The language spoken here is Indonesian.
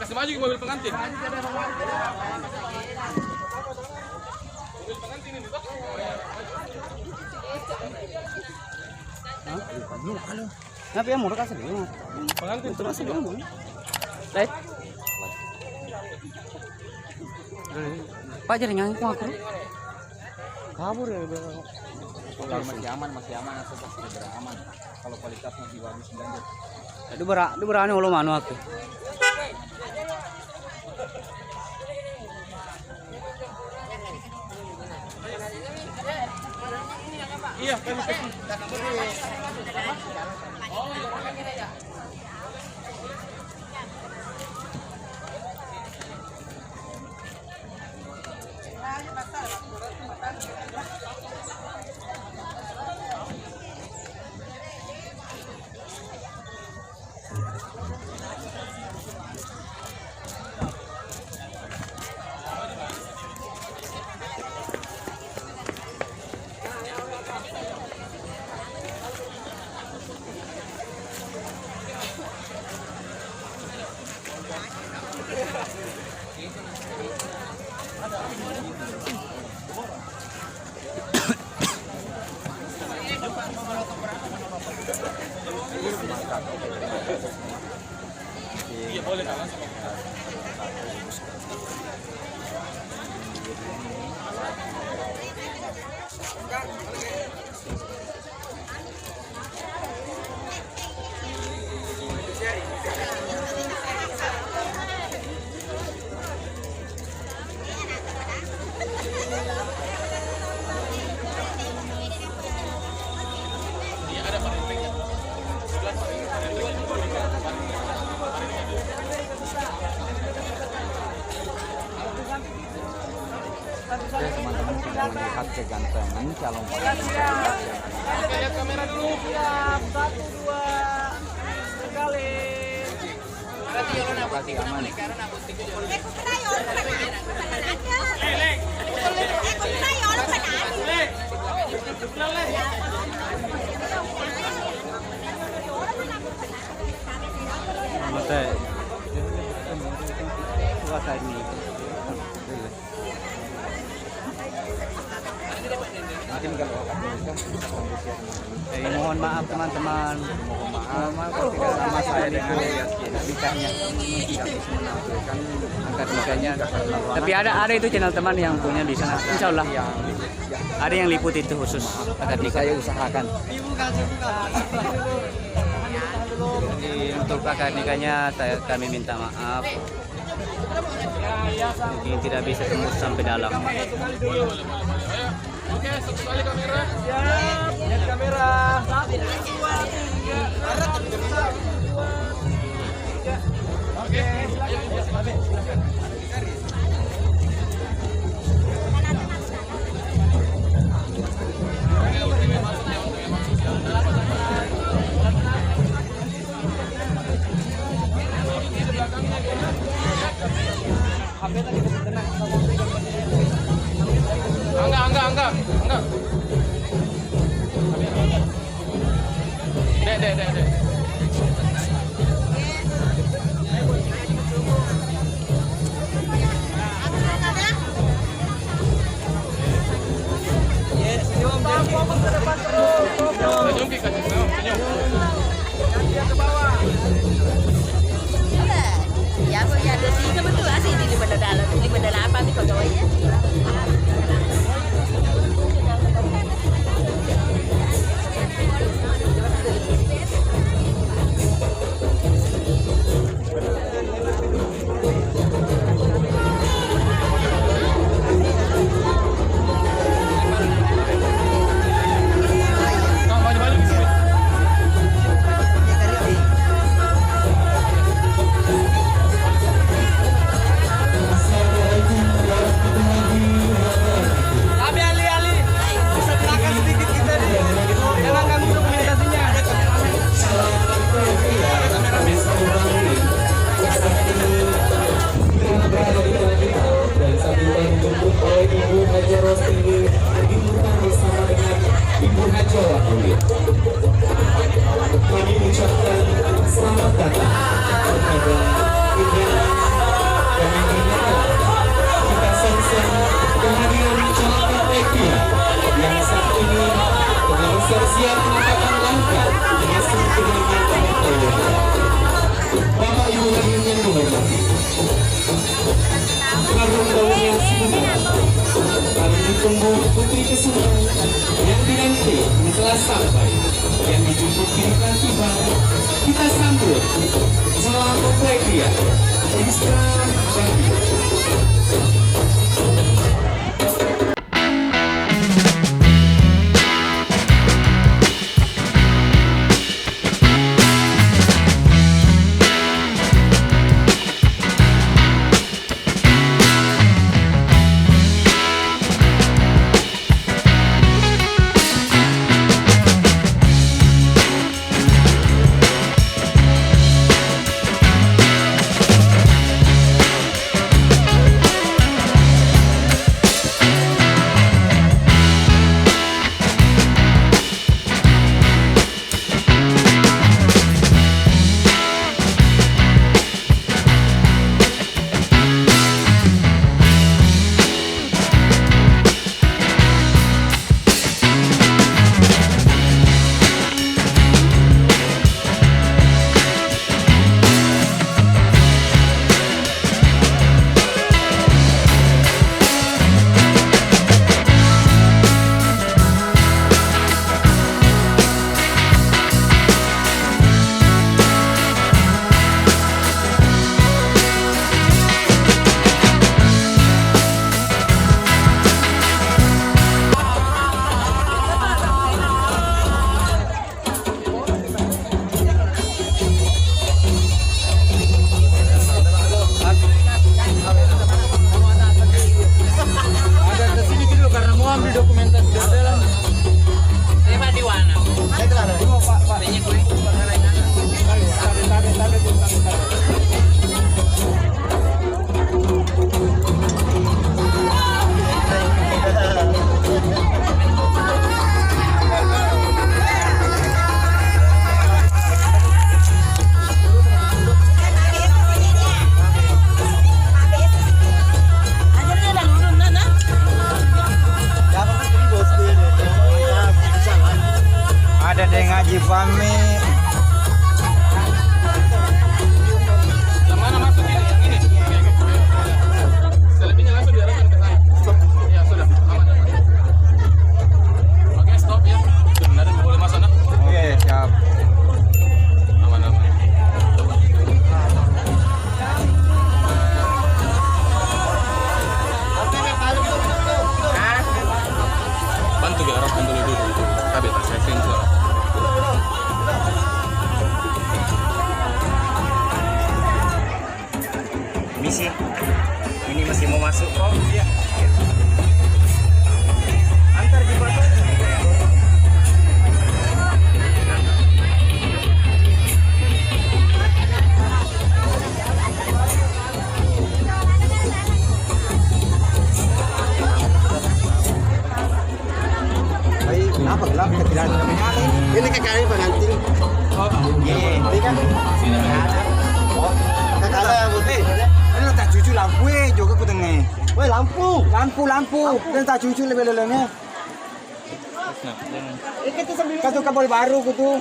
Kasih maju ke mobil pengantin. Mobil pengantin ini, Pak. Ngapa ya murah kasih dulu. Pengantin terus ya. Baik. Pak jadi nyanyi kok aku. Kabur ya udah. Kalau masih aman asal sudah aman. Kalau kualitas masih bagus lanjut. Di berani ulo manu aku. Iya, kan. Iya boleh kalah sama kita. Oke, teman-teman sudah melihat kegantengan calon pasangan. Oke, lihat kamera dulu. Siap, 1, 2, sekali. Pasti aman. Mate. Puasa ini. Mungkin kalau Mohon maaf teman-teman. mohon maaf ketika sama saya dengan nikahnya tidak bisa menampilkan angkat nikahnya karena Tapi ada itu channel teman yang punya di sana. Insya Allah yang ada yang liput itu khusus akad nikah. saya usahakan. Jadi untuk akad nikahnya kami minta maaf. Mungkin tidak bisa tembus sampai dalam. Oke, satu kali kamera. Siap, lihat kamera. 1, 2, 3. Oke, ayo silakan. Enggak. Dek. Senyum Ki, senyum. Ya, ada 3 betul sih di benda dalam, di benda apa nih kau ya? tunggu putri kesukaan yang dinanti telah sampai, yang dijemput kini telah tiba. Kita sambut salam mempelai pria Islam Bagi. Ada yang ngaji pamit. Yang mana masuk ini? Yang ini? Selebihnya langsung diarahkan ke saya. Stop. Ya sudah, aman. Oke, stop ya. Benar, boleh masuk nak? Oke, siap. Aman, aman. Bantu biar arahkan dulu. Tapi tak saya sensor. Misi. Ini masih mau masuk kok. Iya. Antar di bawah. Kenapa gelap? Tidak ada menyala ini. Ini kakak pengantin. Oh, iya. Ini kan. Oh, kakak ada putih. Ini tak cucu lampu juga ku tengah. Woi lampu. Dan tak cucu lebih-lebihnya. Ini kita sambil. Katu kabel baru ku tuh.